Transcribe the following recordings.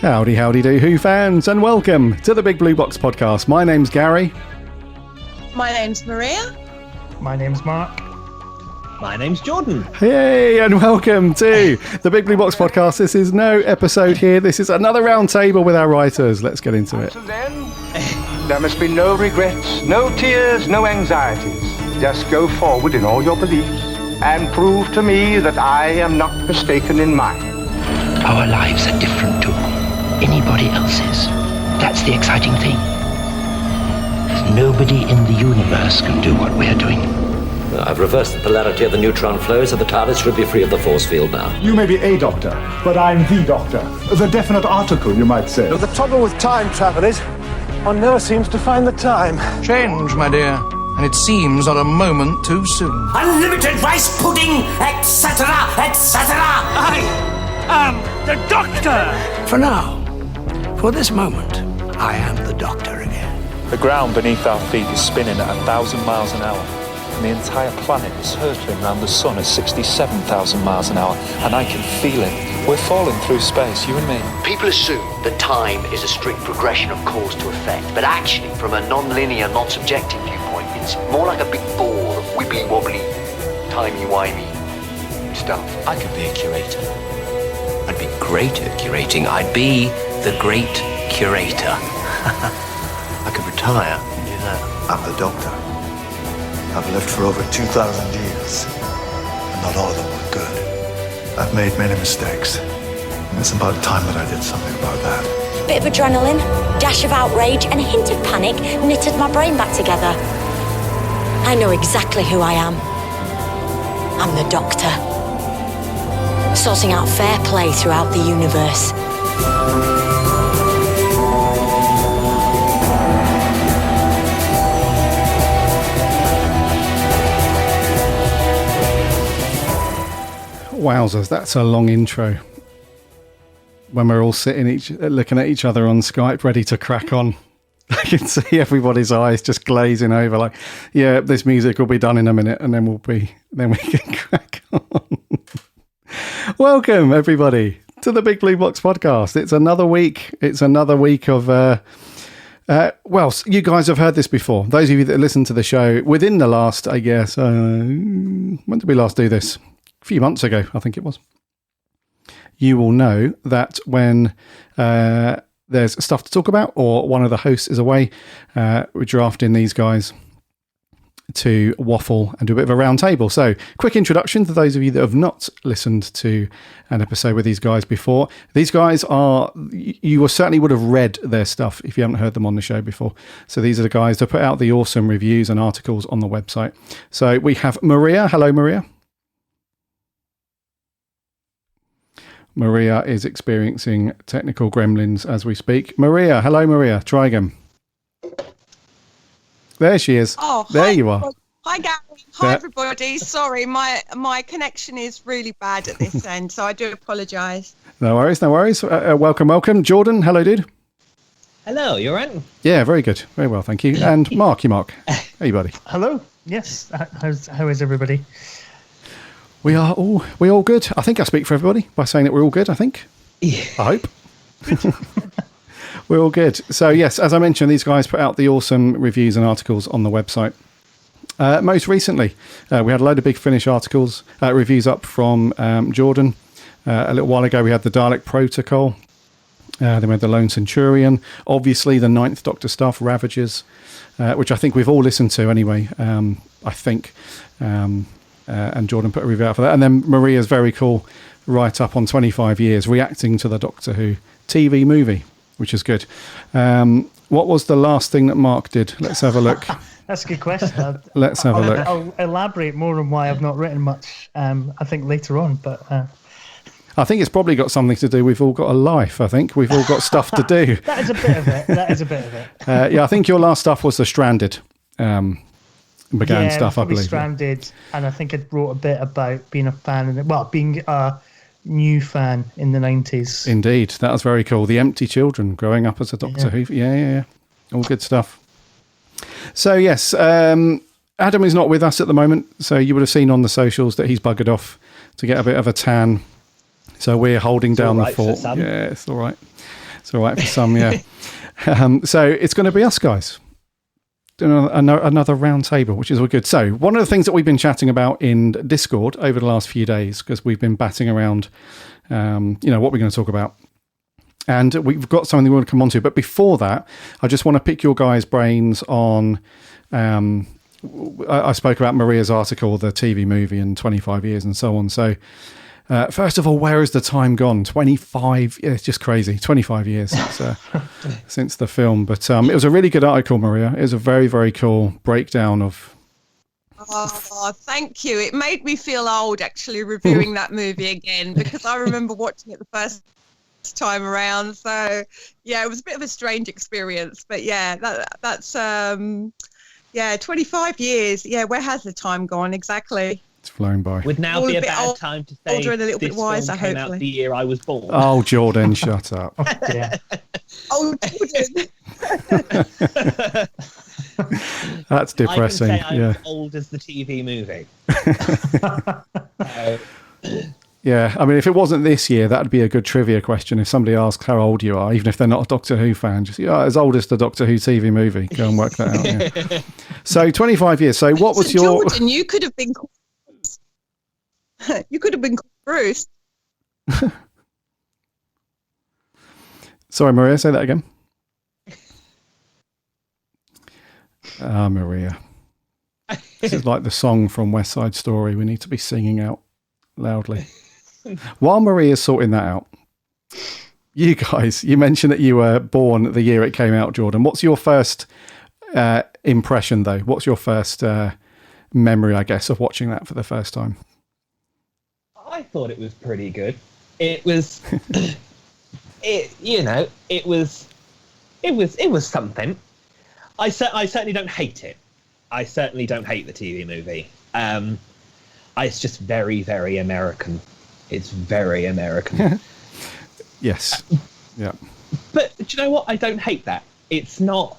Howdy, howdy do, Who fans, and welcome to the Big Blue Box podcast. My name's Garry. My name's Maria. My name's Mark. My name's Jordan. Hey, and welcome to the Big Blue Box podcast. This is no episode here. This is another round table with our writers. Let's get into it. Until then, there must be no regrets, no tears, no anxieties. Just go forward in all your beliefs and prove to me that I am not mistaken in mine. Our lives are different to anybody else's. That's the exciting thing. Nobody in the universe can do what we're doing. I've reversed the polarity of the neutron flow, so the TARDIS should be free of the force field now. You may be a doctor, but I'm the doctor. The definite article, you might say. The trouble with time travel is, one never seems to find the time. Change, my dear, and it seems not a moment too soon. Unlimited rice pudding, etc., etc. I am the Doctor! For now, for this moment, I am the Doctor again. The ground beneath our feet is spinning at 1,000 miles an hour. And the entire planet is hurtling around the sun at 67,000 miles an hour, and I can feel it. We're falling through space, you and me. People assume that time is a strict progression of cause to effect, but actually, from a non-linear, non-subjective viewpoint, it's more like a big ball of wibbly-wobbly, timey-wimey stuff. I could be a curator. I'd be great at curating. I'd be the great curator. I could retire and do that. I'm the Doctor. I've lived for over 2,000 years, and not all of them were good. I've made many mistakes, and it's about time that I did something about that. Bit of adrenaline, dash of outrage, and a hint of panic knitted my brain back together. I know exactly who I am. I'm the Doctor. Sorting out fair play throughout the universe. Wowzers, that's a long intro. When we're all sitting looking at each other on Skype, ready to crack on. I can see everybody's eyes just glazing over like, yeah, this music will be done in a minute and then we can crack on. Welcome, everybody, to the Big Blue Box podcast. It's another week. It's another week of, well, you guys have heard this before. Those of you that listen to the show within the last, I guess, when did we last do this? A few months ago, I think it was. You will know that when there's stuff to talk about or one of the hosts is away, we're drafting these guys to waffle and do a bit of a round table. So, quick introduction to those of you that have not listened to an episode with these guys before. These guys are, you certainly would have read their stuff if you haven't heard them on the show before. So these are the guys that put out the awesome reviews and articles on the website. So we have Maria. Hello, Maria. Maria is experiencing technical gremlins as we speak. Maria, hello, Maria. Try again. There she is. Oh, there hi, you are. Hi, Garry. Hi, everybody. Sorry, my connection is really bad at this end, so I do apologise. No worries, no worries. Welcome. Jordan, hello, dude. Hello, you all right? Yeah, very good. Very well, thank you. And Mark. Hey, buddy. Hello. Yes. How is everybody? We all good. I think I speak for everybody by saying that we're all good, I think. Yeah. I hope. We're all good. So, yes, as I mentioned, these guys put out the awesome reviews and articles on the website. Most recently, we had a load of Big Finish articles, reviews up from Jordan. A little while ago, we had the Dalek Protocol. Then we had the Lone Centurion. Obviously, the Ninth Doctor stuff, Ravagers, which I think we've all listened to anyway, I think. And Jordan put a review out for that. And then Maria's very cool write-up on 25 years, reacting to the Doctor Who TV movie, which is good. What was the last thing that Mark did? Let's have a look. That's a good question. Let's have a look. I'll elaborate more on why I've not written much, I think, later on. But I think it's probably got something to do. We've all got a life, I think. We've all got stuff to do. That is a bit of it. Yeah, I think your last stuff was the Stranded stuff, I believe. Stranded, and I think I wrote a bit about being a fan, being a new fan in the 90s. Indeed, that was very cool. The Empty Children, growing up as a Doctor Who. Yeah. All good stuff. So, yes, Adam is not with us at the moment, so you would have seen on the socials that he's buggered off to get a bit of a tan. So we're holding down the fort. Yeah, it's all right. It's all right for some, yeah. So it's going to be us, guys. Another round table, which is all good. So one of the things that we've been chatting about in Discord over the last few days, because we've been batting around, what we're going to talk about. And we've got something we want to come on to. But before that, I just want to pick your guys' brains on... I spoke about Maria's article, the TV movie in 25 years and so on. So first of all, where has the time gone? 25... Yeah, it's just crazy. 25 years since the film. But it was a really good article, Maria. It was a very, very cool breakdown of... Oh, thank you. It made me feel old, actually, reviewing that movie again, because I remember watching it the first time around. So, yeah, it was a bit of a strange experience. But, yeah, that's 25 years. Yeah, where has the time gone? Exactly. It's flown by. Would now All be a a bit bad old- time to say older and a little this bit wiser, film came out hopefully. the year I was born. Oh, Jordan, shut up. Yeah. Oh, Jordan. That's depressing. I can say I'm yeah. as old as the TV movie. Yeah, I mean, if it wasn't this year, that'd be a good trivia question. If somebody asks how old you are, even if they're not a Doctor Who fan, just as old as the Doctor Who TV movie. Go and work that out. Yeah. So 25 years. So what was your... Jordan, you could have been called Bruce. Sorry, Maria, say that again. Maria. This is like the song from West Side Story. We need to be singing out loudly. While Maria's sorting that out, you guys, you mentioned that you were born the year it came out, Jordan. What's your first impression, though? What's your first memory, I guess, of watching that for the first time? I thought it was pretty good. It was, it was something. I certainly don't hate it. I certainly don't hate the TV movie. It's just very, very American. It's very American. Yes. Yeah. But do you know what? I don't hate that. It's not.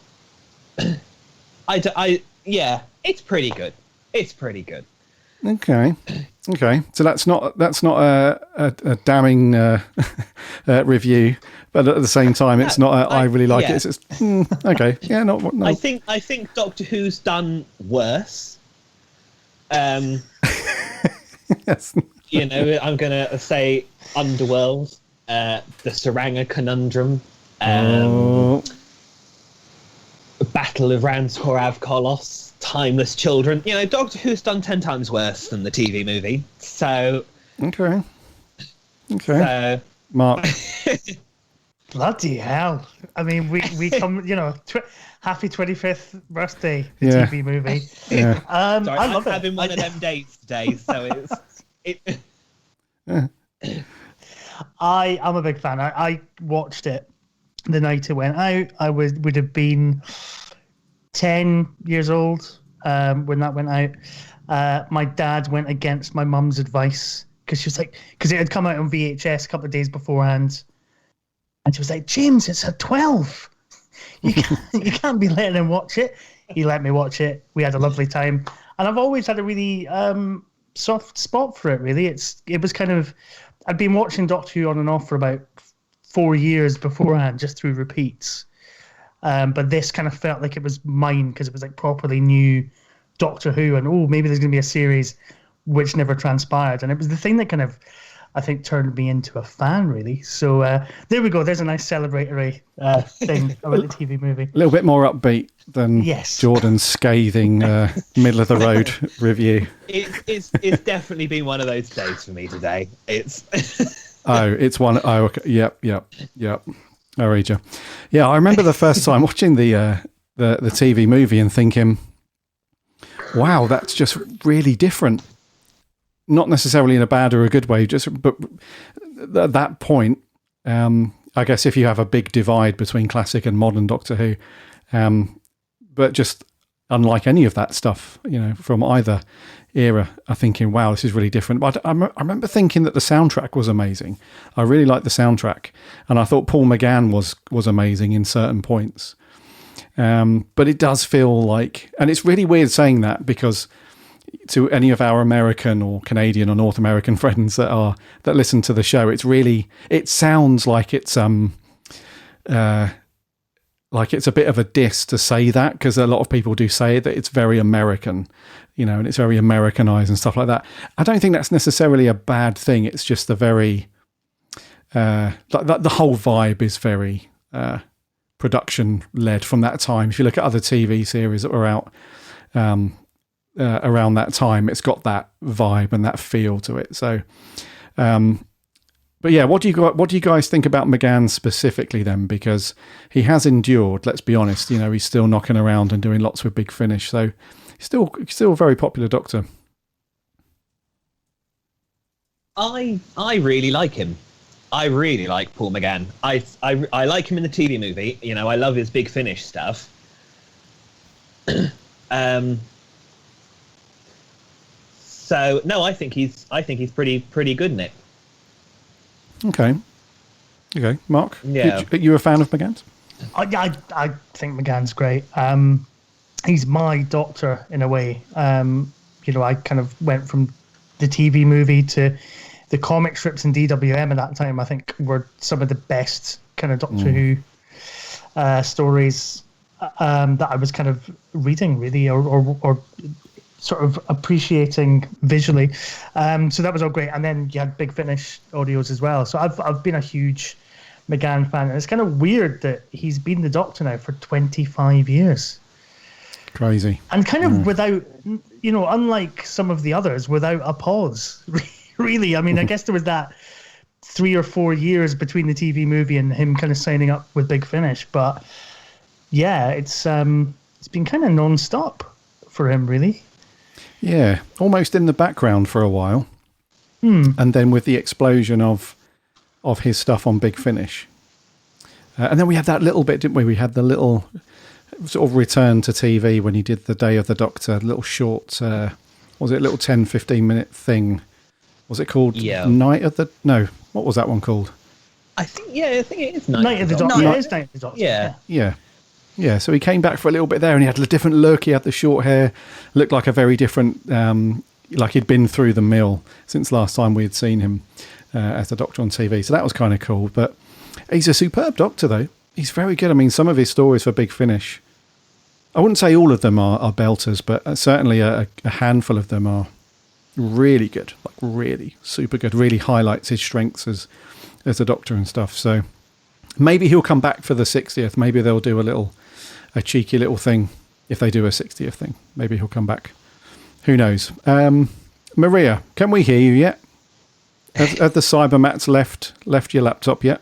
It's pretty good. It's pretty good. Okay. So that's not a damning review, but at the same time, it's not. I really like it. It's okay. Yeah. No. I think Doctor Who's done worse. Yes. I'm gonna say Underworld, the Saranga Conundrum, Battle of Ranskorav Kolos, Timeless Children. Doctor Who's done 10 times worse than the TV movie. So okay. Mark. Bloody hell! I mean, we come. Happy 25th birthday, the Yeah. TV movie. Yeah. Sorry, I love I'm having one of them days today, so it's. I'm a big fan. I watched it the night it went out. I would have been 10 years old when that went out. My dad went against my mum's advice because she was like, because it had come out on VHS a couple of days beforehand, and she was like, James, it's at 12. You can't be letting him watch it. He let me watch it. We had a lovely time, and I've always had a really soft spot for it. Really, it was kind of. I'd been watching Doctor Who on and off for about 4 years beforehand, just through repeats. But this kind of felt like it was mine because it was like properly new Doctor Who, and maybe there's going to be a series, which never transpired. And it was the thing that kind of, I think, turned me into a fan, really. So there we go. There's a nice celebratory thing about the TV movie. A little bit more upbeat than Jordan's scathing middle of the road review. It's definitely been one of those days for me today. It's it's one. Oh, okay. Yep. I read you. Yeah, I remember the first time watching the TV movie and thinking, "Wow, that's just really different." Not necessarily in a bad or a good way, but at that point, I guess if you have a big divide between classic and modern Doctor Who, but just unlike any of that stuff, from either era, I'm thinking, wow, this is really different. But I remember thinking that the soundtrack was amazing. I really liked the soundtrack, and I thought Paul McGann was amazing in certain points. But it does feel like, and it's really weird saying that because to any of our American or Canadian or North American friends that listen to the show, it sounds like it's like it's a bit of a diss to say that, because a lot of people do say that it's very American, you know, and it's very Americanized and stuff like that. I don't think that's necessarily a bad thing. It's just the very, the whole vibe is very production led from that time. If you look at other TV series that were out around that time, it's got that vibe and that feel to it. So, but yeah, what do you guys think about McGann specifically then? Because he has endured, let's be honest, you know, he's still knocking around and doing lots with Big Finish. So still a very popular Doctor. I really like him. I really like Paul McGann. I like him in the TV movie. You know, I love his Big Finish stuff. So no, I think he's pretty good in it. Okay, Mark. Yeah, you a fan of McGann's? I think McGann's great. He's my Doctor in a way. You know, I kind of went from the TV movie to the comic strips in DWM at that time. I think were some of the best kind of Doctor Who stories that I was kind of reading, really, or sort of appreciating visually. So that was all great. And then you had Big Finish audios as well. So I've been a huge McGann fan. And it's kind of weird that he's been the Doctor now for 25 years. Crazy. And kind of without, you know, unlike some of the others, without a pause, really. I mean, I guess there was that 3 or 4 years between the TV movie and him kind of signing up with Big Finish. But yeah, it's been kind of non-stop for him, really. Yeah, almost in the background for a while. And then with the explosion of his stuff on Big Finish. And then we had that little bit, didn't we? We had the little sort of return to TV when he did the Day of the Doctor, little short, was it a little 10, 15-minute thing? Was it called Night of the... No, what was that one called? I think it is Night of the Doctor. Yeah, it is Night of the Doctor. Yeah, so he came back for a little bit there and he had a different look. He had the short hair, looked like a very different, like he'd been through the mill since last time we had seen him as the Doctor on TV. So that was kind of cool. But he's a superb Doctor, though. He's very good. I mean, some of his stories for Big Finish, I wouldn't say all of them are belters, but certainly a handful of them are really good, like really super good, really highlights his strengths as a Doctor and stuff. So maybe he'll come back for the 60th. Maybe they'll do a cheeky little thing if they do a 60th thing. Maybe he'll come back. Who knows? Maria, can we hear you yet? Have the Cybermats left your laptop yet?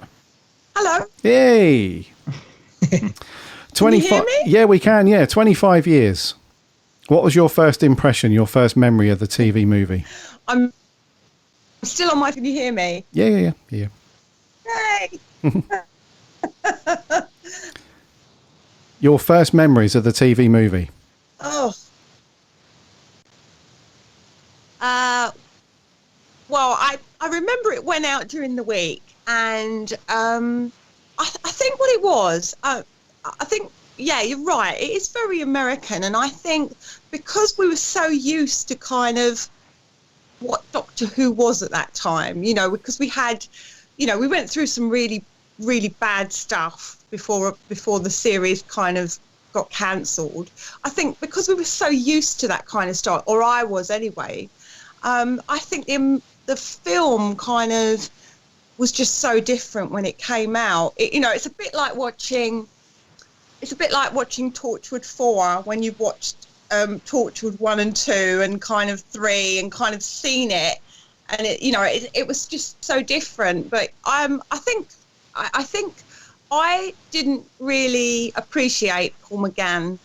Hello. Yay. 25. Can you hear me? Yeah, we can. Yeah, 25 years. What was your first impression, your first memory of the TV movie? I'm still on my... Can you hear me? Yeah. Yay. Your first memories of the TV movie? Oh. Well, I remember it went out during the week, and I think what it was, I think, yeah, you're right. It is very American, and I think because we were so used to kind of what Doctor Who was at that time, you know, because we had, you know, we went through some really, really bad stuff before the series kind of got cancelled. I think because we were so used to that kind of stuff, or I was anyway, I think the film kind of was just so different when it came out. You know, it's a bit like watching Torchwood 4 when you've watched Torchwood 1 and 2 and kind of 3 and kind of seen it, and it was just so different. But I think I didn't really appreciate Paul McGann.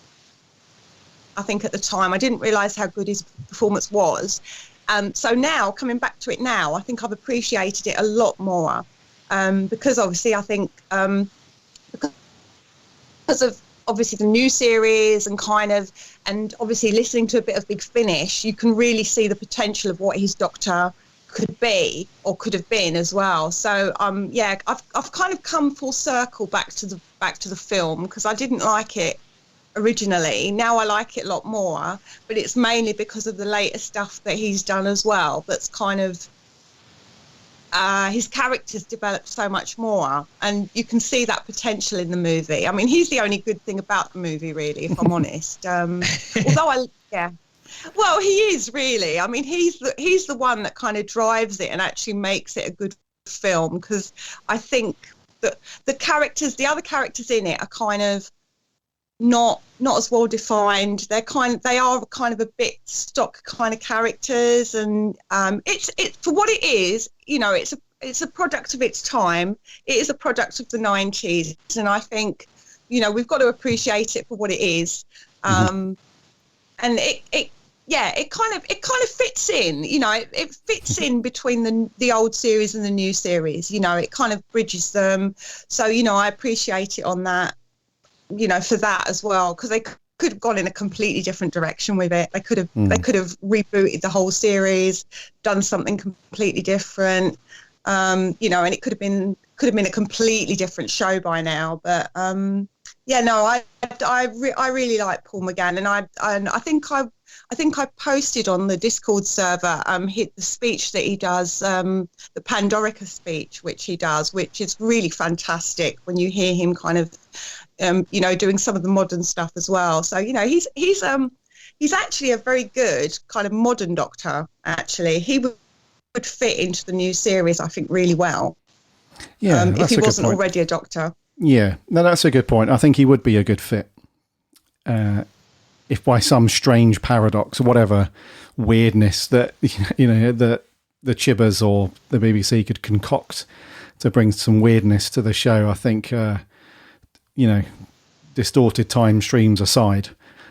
I think at the time I didn't realise how good his performance was. So now, coming back to it now, I think I've appreciated it a lot more because obviously I think because of obviously the new series and obviously listening to a bit of Big Finish, you can really see the potential of what his Doctor could be or could have been as well. So I've kind of come full circle back to the film because I didn't like it originally. Now I like it a lot more, but it's mainly because of the later stuff that he's done as well that's kind of his characters developed so much more, and you can see that potential in the movie. I mean, he's the only good thing about the movie, really, if I'm honest. Well, he is really. I mean, he's the one that kind of drives it and actually makes it a good film, because I think that the other characters in it are kind of not as well defined. They are kind of a bit stock kind of characters, and it's for what it is. You know, it's a product of its time. It is a product of the 90s, and I think, you know, we've got to appreciate it for what it is. And it kind of fits in. You know, it fits in between the old series and the new series. You know, it kind of bridges them. So, you know, I appreciate it on that. You know, for that as well, because they could have gone in a completely different direction with it. They could have rebooted the whole series, done something completely different. You know, and it could have been a completely different show by now. But I really like Paul McGann, and I think I posted on the Discord server the speech that he does, the Pandorica speech, which he does, which is really fantastic when you hear him kind of, you know, doing some of the modern stuff as well. So, you know, he's actually a very good kind of modern Doctor. Actually, he would fit into the new series, I think, really well. Yeah, if he wasn't already a Doctor. Yeah, no, that's a good point. I think he would be a good fit. If by some strange paradox or whatever weirdness that, you know, the Chibbers or the BBC could concoct to bring some weirdness to the show, I think, you know, distorted time streams aside,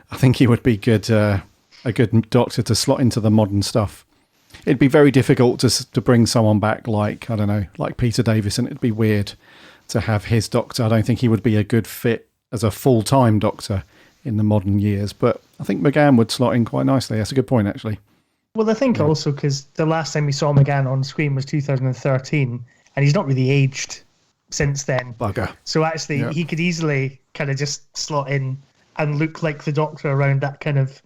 I think he would be a good Doctor to slot into the modern stuff. It'd be very difficult to bring someone back like, I don't know, like Peter Davison. It'd be weird to have his Doctor. I don't think he would be a good fit as a full-time Doctor in the modern years, but I think McGann would slot in quite nicely. That's a good point, actually. Well, I think also because the last time we saw McGann on screen was 2013, and he's not really aged since then. Bugger. So actually, he could easily kind of just slot in and look like the Doctor around that kind of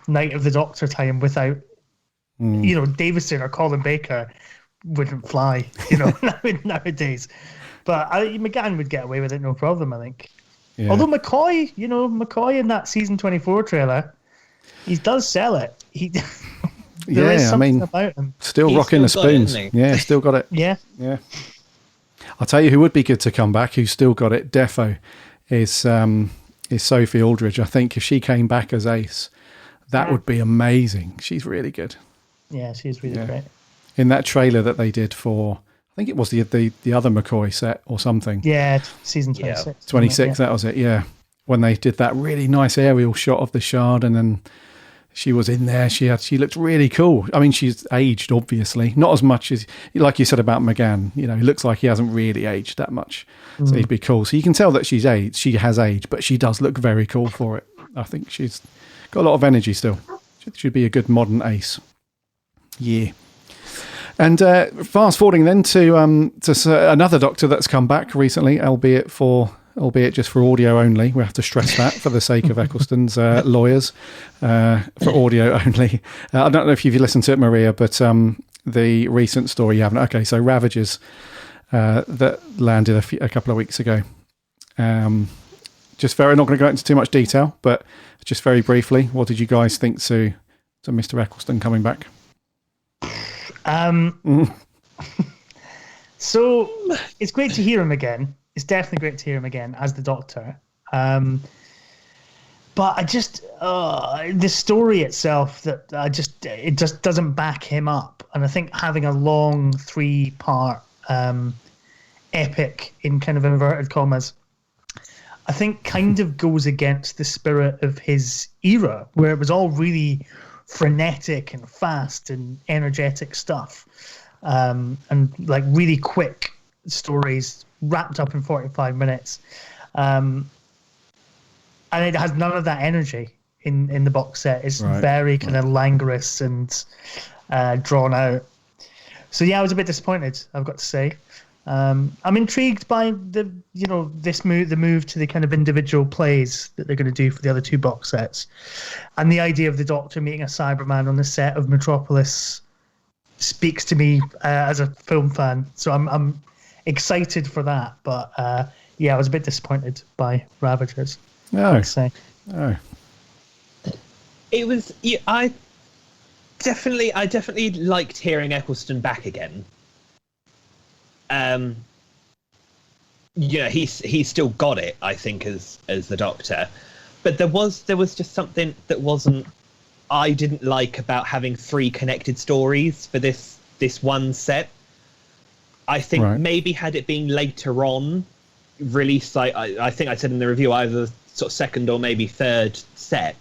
Night of the Doctor time without, you know, Davison or Colin Baker wouldn't fly, you know, nowadays. But McGann would get away with it, no problem, I think. Yeah. Although McCoy in that season 24 trailer, he does sell it. There is something about him. Still rocking the spoons. Still got it. Yeah. I'll tell you who would be good to come back, who's still got it, defo, is Sophie Aldridge. I think if she came back as Ace, that would be amazing. She's really good. Yeah, she's really great. In that trailer that they did for, I think it was the other McCoy set or something. Yeah, season 26. 26, that was it, yeah. When they did that really nice aerial shot of the Shard, and then she was in there. She looked really cool. I mean, she's aged, obviously. Not as much as, like you said about McGann, you know, he looks like he hasn't really aged that much. So he'd be cool. So you can tell that she's aged. She has aged, but she does look very cool for it. I think she's got a lot of energy still. She'd be a good modern Ace. Yeah. And fast forwarding then to another Doctor that's come back recently, albeit just for audio only. We have to stress that for the sake of Eccleston's lawyers, for audio only. I don't know if you've listened to it, Maria, but the recent story you haven't. Okay, so Ravagers that landed a couple of weeks ago. Just very, not going to go into too much detail, but just very briefly, what did you guys think to Mr. Eccleston coming back? So it's great to hear him again. It's definitely great to hear him again as the Doctor. But I just the story itself it just doesn't back him up. And I think having a long 3-part epic in kind of inverted commas, I think kind of goes against the spirit of his era, where it was all really frenetic and fast and energetic stuff, and like really quick stories wrapped up in 45 minutes, and it has none of that energy in the box set. It's very kind of languorous and drawn out. So yeah, I was a bit disappointed, I've got to say. I'm intrigued by the move to the kind of individual plays that they're going to do for the other 2 box sets, and the idea of the Doctor meeting a Cyberman on the set of Metropolis speaks to me as a film fan. So I'm excited for that. But yeah, I was a bit disappointed by Ravagers. No. I'd say. Oh. It was. Yeah, I definitely liked hearing Eccleston back again. Yeah, he's still got it, I think, as the Doctor. But there was just something that I didn't like about having 3 connected stories for this one set. I think maybe had it been later on released, I think I said in the review, either sort of second or maybe third set,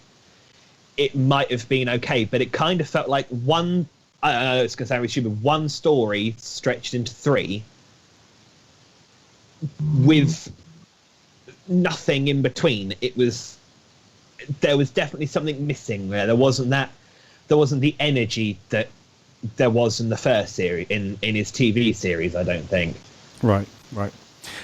it might have been okay. But it kind of felt like one. I don't know, it's going to sound really stupid. One story stretched into 3. With nothing in between. There was definitely something missing there. There wasn't the energy that there was in the first series, in his TV series, I don't think. Right.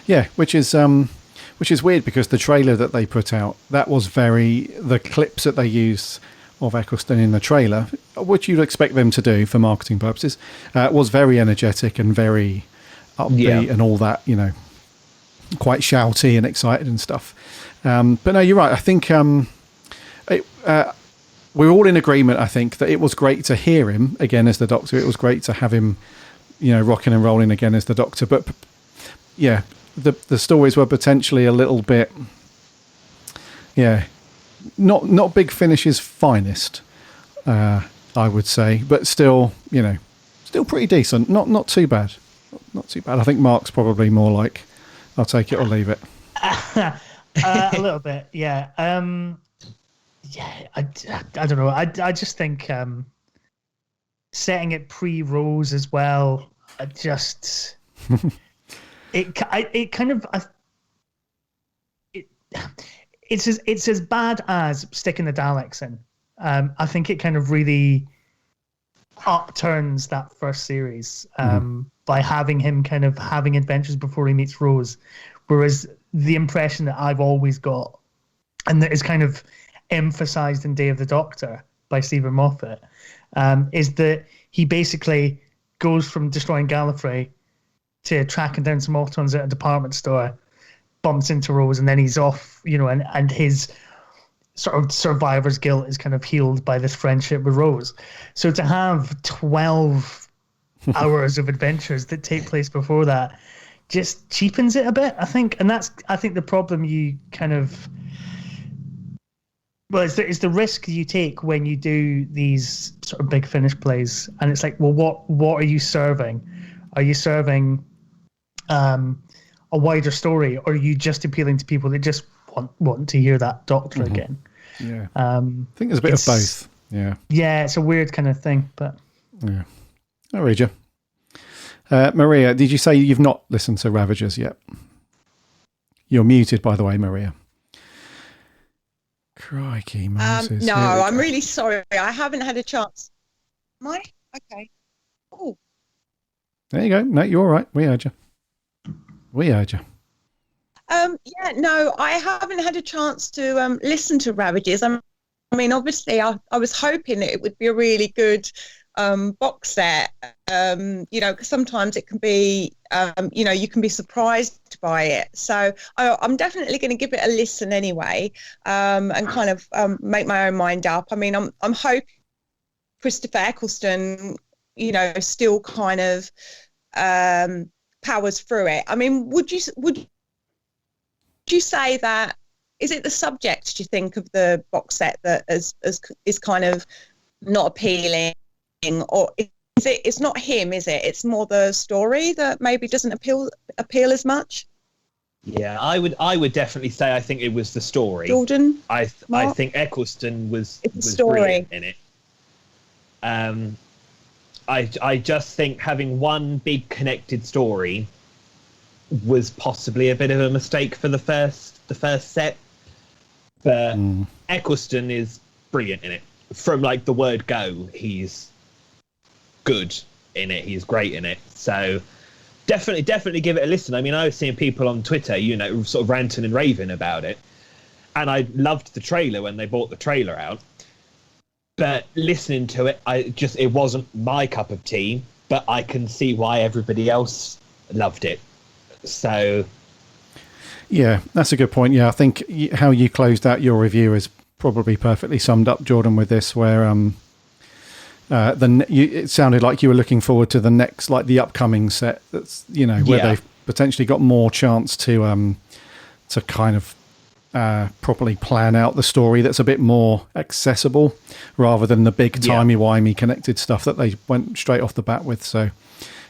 Yeah, which is weird because the trailer that they put out, that was the clips that they used of Eccleston in the trailer, which you'd expect them to do for marketing purposes, was very energetic and very upbeat and all that, quite shouty and excited and stuff. But no, you're right. I think we're all in agreement, I think, that it was great to hear him again as the Doctor. It was great to have him, rocking and rolling again as the Doctor. But yeah, the stories were potentially a little bit, not Big Finish's finest, I would say, but still, still pretty decent. Not too bad. Not too bad. I think Mark's probably more like, I'll take it or leave it. A little bit, yeah. I don't know. I just think setting it pre-Rose as well. It's as bad as sticking the Daleks in. I think it kind of really upturns that first series by having him kind of having adventures before he meets Rose, whereas the impression that I've always got, and that is kind of emphasized in Day of the Doctor by Stephen Moffat, is that he basically goes from destroying Gallifrey to tracking down some Autons at a department store, bumps into Rose, and then he's off, and his sort of survivor's guilt is kind of healed by this friendship with Rose. So to have 12 hours of adventures that take place before that just cheapens it a bit, I think. And that's, I think, the problem you kind of... Well, it's the risk you take when you do these sort of Big Finish plays. And it's like, well, what are you serving? Are you serving a wider story? Or are you just appealing to people that just want to hear that Doctor again? Yeah. I think there's a bit of both. Yeah. Yeah, it's a weird kind of thing, but... Yeah. I'll read you. Maria, did you say you've not listened to Ravagers yet? You're muted, by the way, Maria. Crikey, Moses. No, I'm really sorry. I haven't had a chance. Am I? Okay. Oh. There you go. No, you're all right. We heard you. Yeah, no, I haven't had a chance to listen to Ravagers. I mean, obviously, I was hoping that it would be a really good box set, because sometimes it can be, you can be surprised by it. So I'm definitely going to give it a listen anyway, and kind of make my own mind up. I mean, I'm hoping Christopher Eccleston, still kind of powers through it. I mean, would you say that, is it the subject, do you think, of the box set that is kind of not appealing, or is it, it's not him, is it? It's more the story that maybe doesn't appeal as much? Yeah, I would definitely say I think it was the story. Jordan? I think Eccleston was story. Brilliant in it. I just think having one big connected story was possibly a bit of a mistake for the first set. But Eccleston is brilliant in it. From like the word go, he's good in it. He's great in it. So definitely give it a listen. I mean, I was seeing people on Twitter, sort of ranting and raving about it. And I loved the trailer when they brought the trailer out. But listening to it, it wasn't my cup of tea, but I can see why everybody else loved it. So, yeah, that's a good point. Yeah, I think how you closed out your review is probably perfectly summed up, Jordan, with this, where it sounded like you were looking forward to the next, like the upcoming set. That's where they've potentially got more chance to kind of properly plan out the story. That's a bit more accessible rather than the big timey-wimey connected stuff that they went straight off the bat with. So.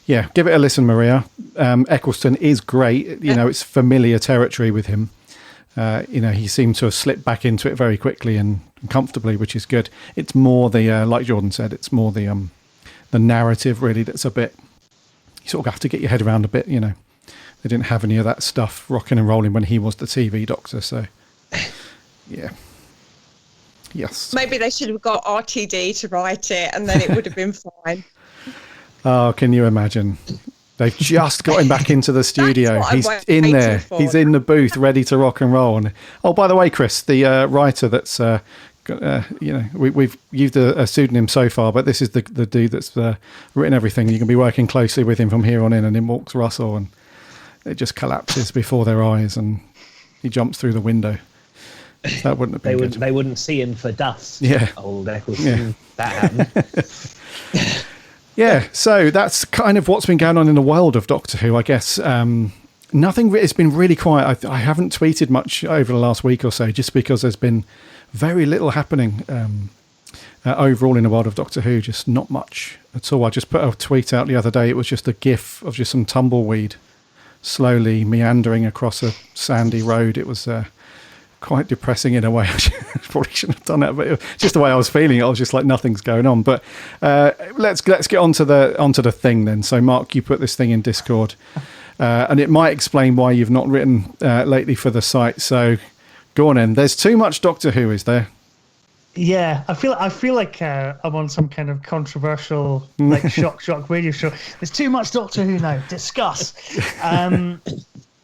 Yeah, give it a listen, Maria. Eccleston is great. It's familiar territory with him. He seemed to have slipped back into it very quickly and comfortably, which is good. It's more the, like Jordan said, it's more the narrative really that's a bit, you sort of have to get your head around a bit, They didn't have any of that stuff rocking and rolling when he was the TV Doctor, so yeah. Yes. Maybe they should have got RTD to write it and then it would have been fine. Oh, can you imagine? They've just got him back into the studio. He's in there. He's in the booth, ready to rock and roll. And by the way, Chris, the writer that's, we've used a pseudonym so far, but this is the dude that's written everything. You can be working closely with him from here on in. And in walks Russell, and it just collapses before their eyes, and he jumps through the window. That wouldn't have been good. They wouldn't see him for dust. Yeah, old Eccleston. Yeah. That happened. Yeah, so that's kind of what's been going on in the world of Doctor Who, I guess. Nothing. It's been really quiet. I haven't tweeted much over the last week or so, just because there's been very little happening overall in the world of Doctor Who. Just not much at all. I just put a tweet out the other day. It was just a GIF of just some tumbleweed slowly meandering across a sandy road. It was quite depressing in a way. I probably shouldn't have done that, but it was just the way I was feeling. I was just like, nothing's going on. But let's get onto the thing then. So, Mark, you put this thing in Discord, and it might explain why you've not written lately for the site. So, go on in. There's too much Doctor Who, is there? Yeah, I feel like I'm on some kind of controversial shock radio show. There's too much Doctor Who now. Discuss.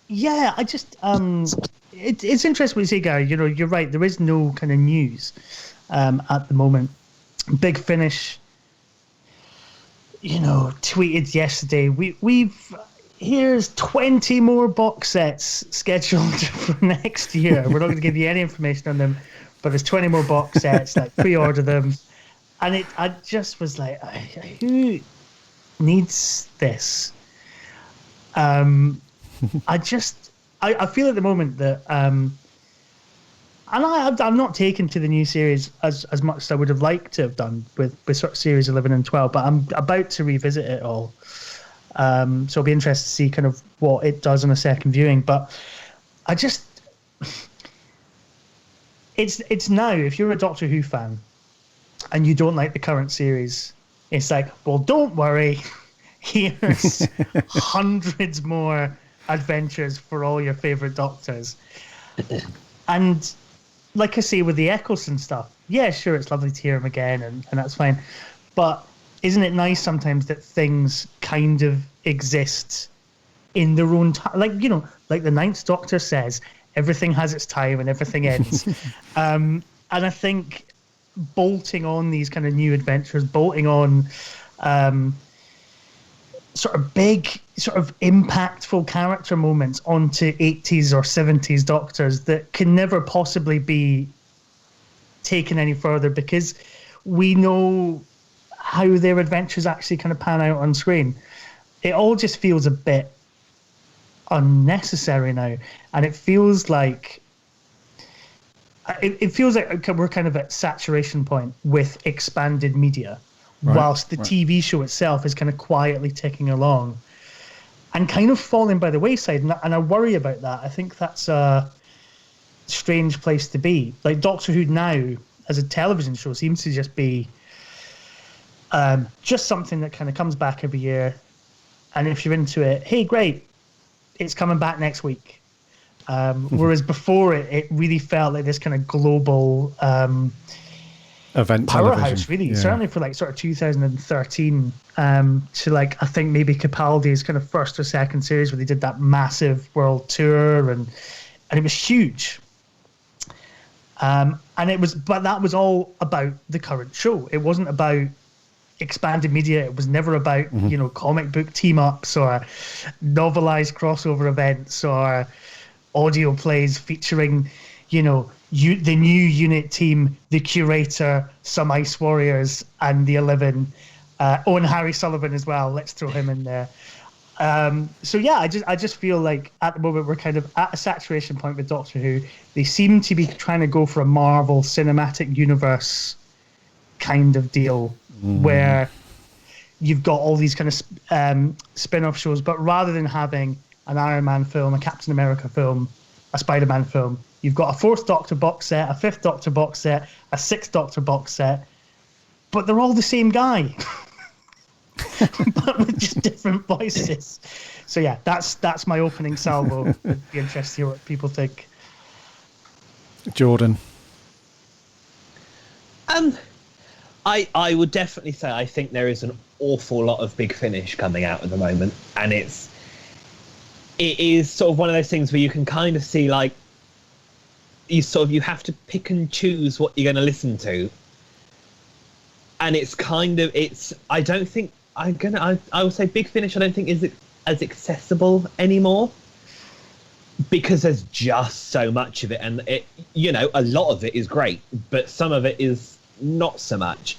Yeah, I just it's interesting what you say, Gary. You're right. There is no kind of news at the moment. Big Finish, tweeted yesterday. Here's 20 more box sets scheduled for next year. We're not going to give you any information on them, but there's 20 more box sets. Like, pre-order them, and I just was like, who needs this? I feel at the moment that, and I'm not taken to the new series as much as I would have liked to have done with sort of series 11 and 12, but I'm about to revisit it all. So I'll be interested to see kind of what it does on a second viewing. But it's now, if you're a Doctor Who fan and you don't like the current series, it's like, well, don't worry. Here's hundreds more adventures for all your favorite Doctors. And like I say with the Eccleston stuff, yeah, sure, it's lovely to hear him again, and that's fine. But isn't it nice sometimes that things kind of exist in their own time? Like the Ninth Doctor says, everything has its time and everything ends. And I think bolting on these kind of new adventures, bolting on sort of big, sort of impactful character moments onto 80s or 70s Doctors that can never possibly be taken any further, because we know how their adventures actually kind of pan out on screen. It all just feels a bit unnecessary now, and it feels like we're kind of at saturation point with expanded media. Right, whilst the TV show itself is kind of quietly ticking along and kind of falling by the wayside. And I worry about that. I think that's a strange place to be. Like, Doctor Who now, as a television show, seems to just be just something that kind of comes back every year. And if you're into it, hey, great, it's coming back next week. Whereas before it really felt like this kind of global event powerhouse, television. really. Yeah. Certainly for like sort of 2013 to like, I think maybe Capaldi's kind of first or second series where they did that massive world tour, and it was huge. And it was, but that was all about the current show. It wasn't about expanded media. It was never about comic book team ups or novelized crossover events or audio plays featuring the new unit team, the Curator, some Ice Warriors, and the 11. And Harry Sullivan as well. Let's throw him in there. So yeah, I just feel like at the moment we're kind of at a saturation point with Doctor Who. They seem to be trying to go for a Marvel Cinematic Universe kind of deal where you've got all these kind of spin-off shows, but rather than having an Iron Man film, a Captain America film, a Spider-Man film, you've got a 4th Doctor box set, a 5th Doctor box set, a 6th Doctor box set, but they're all the same guy. But with just different voices. So yeah, that's my opening salvo. It'd be interesting to hear what people think. Jordan. I would definitely say I think there is an awful lot of Big Finish coming out at the moment, and it is sort of one of those things where you can kind of see like you have to pick and choose what you're going to listen to, and I don't think I would say Big Finish I don't think is as accessible anymore because there's just so much of it, and a lot of it is great, but some of it is not so much.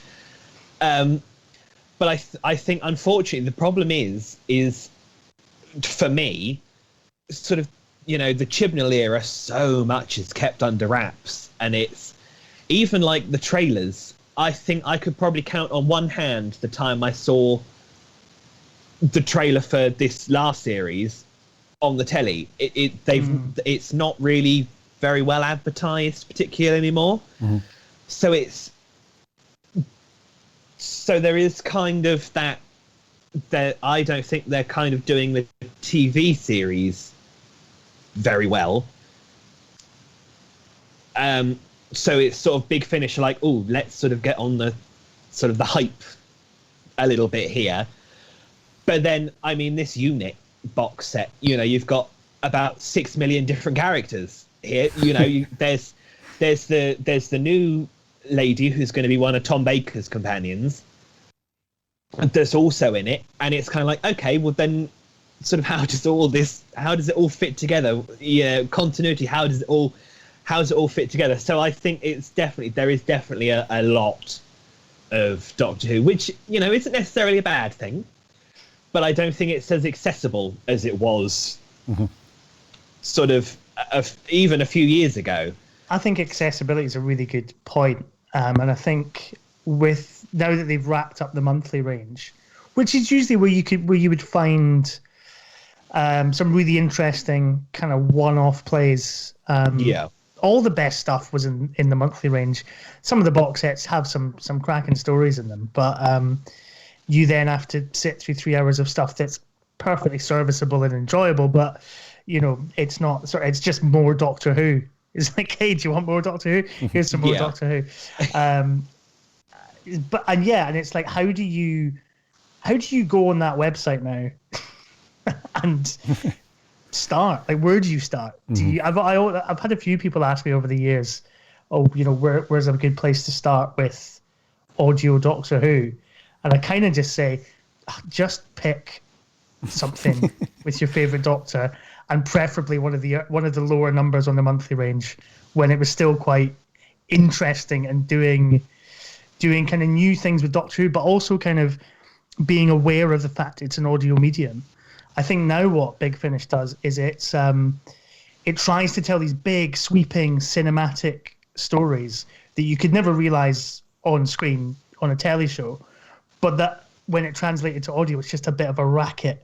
But I think unfortunately the problem is for me sort of the Chibnall era, so much is kept under wraps, and it's even like the trailers. I think I could probably count on one hand the time I saw the trailer for this last series on the telly. It's not really very well advertised particularly anymore. So there is kind of that I don't think they're kind of doing the TV series very well. So it's sort of Big Finish like, oh, let's sort of get on the sort of the hype a little bit here. But then, I mean, this unit box set, you've got about 6 million different characters here. There's the new lady who's going to be one of Tom Baker's companions that's also in it, and it's kind of like, okay, well then sort of how does it all fit together? Continuity, how does it all fit together? So I think there is definitely a lot of Doctor Who, which isn't necessarily a bad thing, but I don't think it's as accessible as it was sort of even a few years ago. I think accessibility is a really good point. And I think now that they've wrapped up the monthly range, which is usually where you would find some really interesting kind of one-off plays. All the best stuff was in the monthly range. Some of the box sets have some cracking stories in them, but you then have to sit through 3 hours of stuff that's perfectly serviceable and enjoyable, but it's not. It's just more Doctor Who. It's like, hey, do you want more Doctor Who? Here's some more Doctor Who. And it's like, how do you go on that website now and start? Like, where do you start? I've had a few people ask me over the years, where's a good place to start with audio Doctor Who? And I kind of just say, just pick something with your favorite Doctor, and preferably one of the lower numbers on the monthly range, when it was still quite interesting and doing kind of new things with Doctor Who, but also kind of being aware of the fact it's an audio medium. I think now what Big Finish does is it tries to tell these big, sweeping, cinematic stories that you could never realize on screen on a telly show, but that when it translated to audio, it's just a bit of a racket.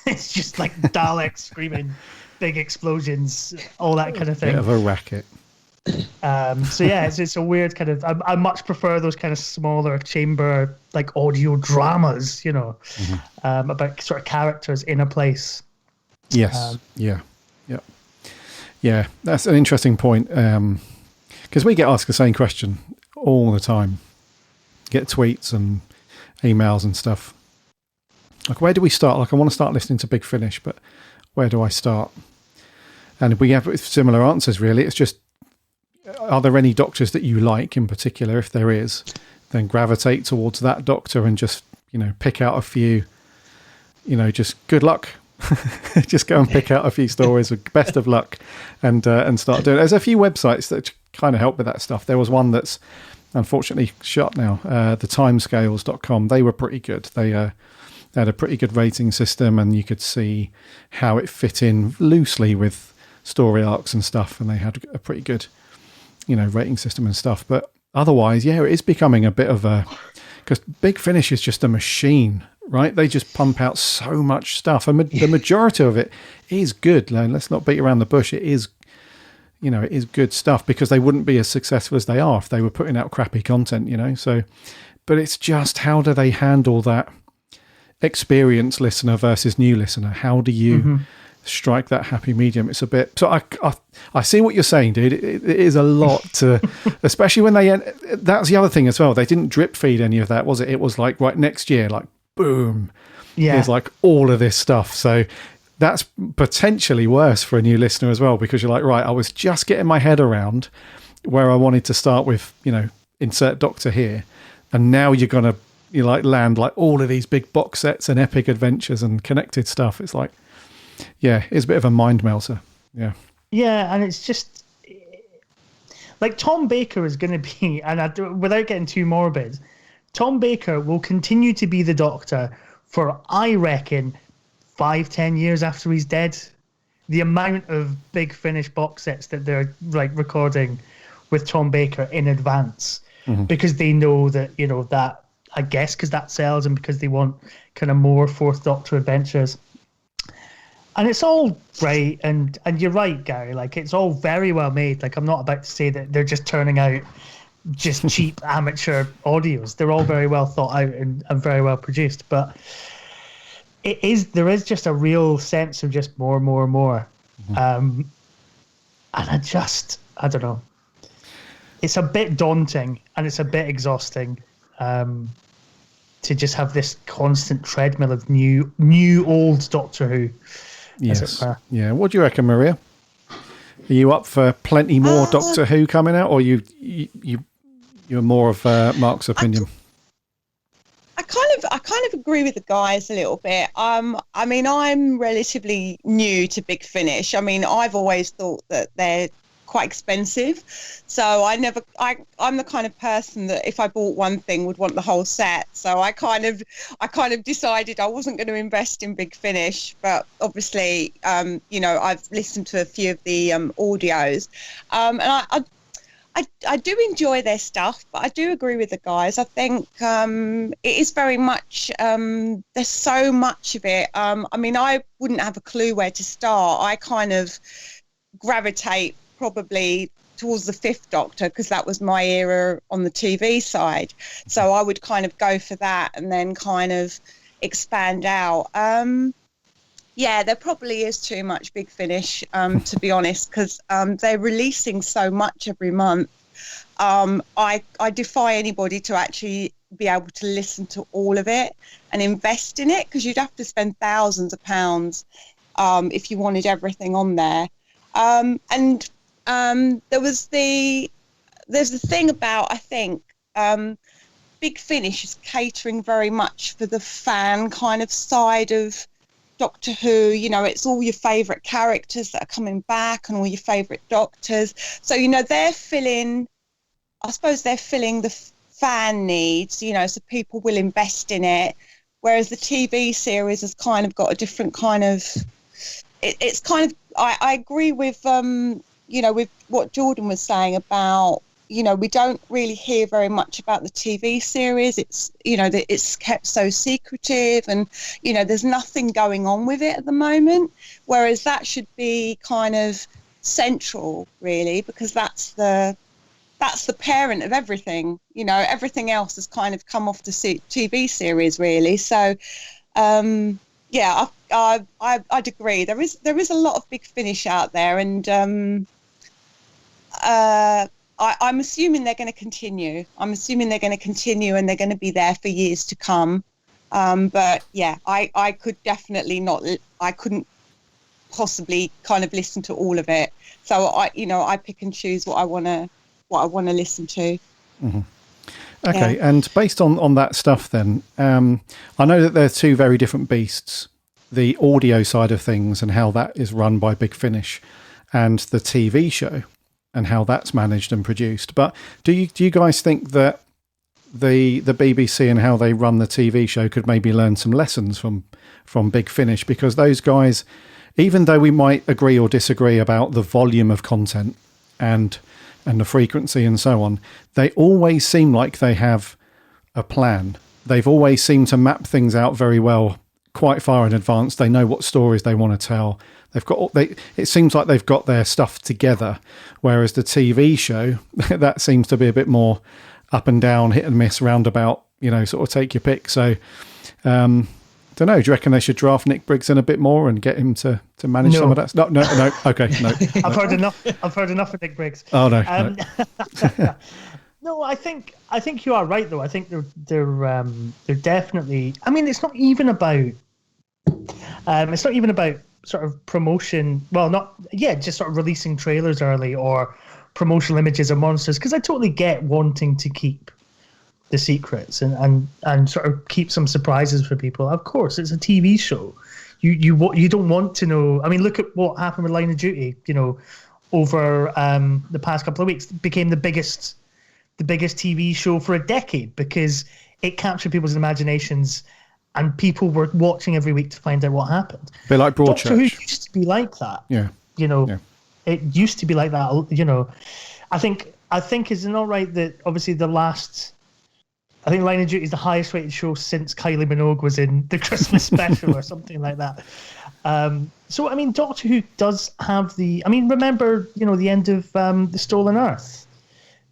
It's just like Daleks screaming, big explosions, all that kind of thing. Bit of a racket. So yeah, it's a weird kind of. I much prefer those kind of smaller chamber like audio dramas, about sort of characters in a place. Yes. Yeah. That's an interesting point, because we get asked the same question all the time. Get tweets and emails and stuff. Like, where do we start? Like, I want to start listening to Big Finish, but where do I start? And we have similar answers, really. It's just, are there any doctors that you like in particular? If there is, then gravitate towards that doctor and just, pick out a few, just good luck. Just go and pick out a few stories with best of luck and start doing it. There's a few websites that kind of help with that stuff. There was one that's unfortunately shut now, the timescales.com. They were pretty good. They had a pretty good rating system, and you could see how it fit in loosely with story arcs and stuff, and they had a pretty good rating system and stuff. But otherwise, it is becoming a bit of a, because Big Finish is just a machine, right? They just pump out so much stuff, and the majority of it is good. Let's not beat around the bush. It is, it is good stuff, because they wouldn't be as successful as they are if they were putting out crappy content, So, but it's just, how do they handle that experienced listener versus new listener? How do you strike that happy medium? It's a bit. So I see what you're saying, dude. It is a lot to, especially when that's the other thing as well. They didn't drip feed any of that, was it? It was like, right, next year, like, boom, there's like all of this stuff. So that's potentially worse for a new listener as well, because you're like, right, I was just getting my head around where I wanted to start with, insert doctor here, and now you're gonna land like all of these big box sets and epic adventures and connected stuff. It's like, it's a bit of a mind melter. And it's just like Tom Baker is going to be, and without getting too morbid, Tom Baker will continue to be the Doctor for, I reckon, 5-10 years after he's dead. The amount of Big Finish box sets that they're like recording with Tom Baker in advance, because they know that, that, I guess, because that sells, and because they want kind of more Fourth Doctor adventures. And it's all great, and you're right, Gary, like, it's all very well made. Like, I'm not about to say that they're just turning out just cheap amateur audios. They're all very well thought out and very well produced, but there is just a real sense of just more. And I don't know. It's a bit daunting, and it's a bit exhausting, to just have this constant treadmill of new old Doctor Who. Yes. Yeah. What do you reckon, Maria? Are you up for plenty more Doctor Who coming out, or you're more of Mark's opinion? I kind of agree with the guys a little bit. I mean, I'm relatively new to Big Finish. I mean, I've always thought that they're quite expensive, so I'm the kind of person that if I bought one thing would want the whole set. So I kind of decided I wasn't going to invest in Big Finish, but obviously I've listened to a few of the audios, and I do enjoy their stuff, but I do agree with the guys. I think it is very much, there's so much of it. I mean, I wouldn't have a clue where to start. I kind of gravitate probably towards the Fifth Doctor, because that was my era on the TV side. So I would kind of go for that and then kind of expand out. There probably is too much Big Finish, to be honest, because they're releasing so much every month. I defy anybody to actually be able to listen to all of it and invest in it, because you'd have to spend thousands of pounds if you wanted everything on there. There's the thing about, I think, Big Finish is catering very much for the fan kind of side of Doctor Who. It's all your favourite characters that are coming back and all your favourite Doctors. So, they're filling the fan needs, so people will invest in it. Whereas the TV series has kind of got a different kind of, it's kind of, I agree with, with what Jordan was saying about, we don't really hear very much about the TV series. It's, it's kept so secretive, and, there's nothing going on with it at the moment. Whereas that should be kind of central, really, because that's the parent of everything. Everything else has kind of come off the TV series, really. So, I'd agree. There is a lot of Big Finish out there, and I'm assuming they're going to continue. I'm assuming they're going to continue, and they're going to be there for years to come. But yeah, I could definitely not. I couldn't possibly kind of listen to all of it. So I pick and choose what I want what I want to listen to. Mm-hmm. Okay, and based on that stuff then, I know that they're two very different beasts, the audio side of things and how that is run by Big Finish, and the TV show and how that's managed and produced. But do you guys think that the BBC and how they run the TV show could maybe learn some lessons from Big Finish? Because those guys, even though we might agree or disagree about the volume of content and the frequency and so on, they always seem like they have a plan. They've always seemed to map things out very well, quite far in advance. They know what stories they want to tell. It seems like they've got their stuff together, whereas the TV show, that seems to be a bit more up and down, hit and miss, roundabout, sort of take your pick. So, don't know. Do you reckon they should draft Nick Briggs in a bit more and get him to manage some of that? No. Okay, no. I've heard enough. I've heard enough of Nick Briggs. Oh no. No, I think you are right though. I think they're definitely. I mean, it's not even about. It's not even about sort of promotion. Well, just sort of releasing trailers early or promotional images of monsters, because I totally get wanting to keep the secrets and sort of keep some surprises for people. Of course, it's a TV show. You don't want to know. I mean, look at what happened with Line of Duty. Over the past couple of weeks, it became the biggest TV show for a decade because it captured people's imaginations, and people were watching every week to find out what happened. A bit like Broadchurch. Doctor Who used to be like that. Yeah. It used to be like that. I think is it not right that obviously I think Line of Duty is the highest rated show since Kylie Minogue was in the Christmas special or something like that. So, I mean, Doctor Who does have remember, the end of The Stolen Earth?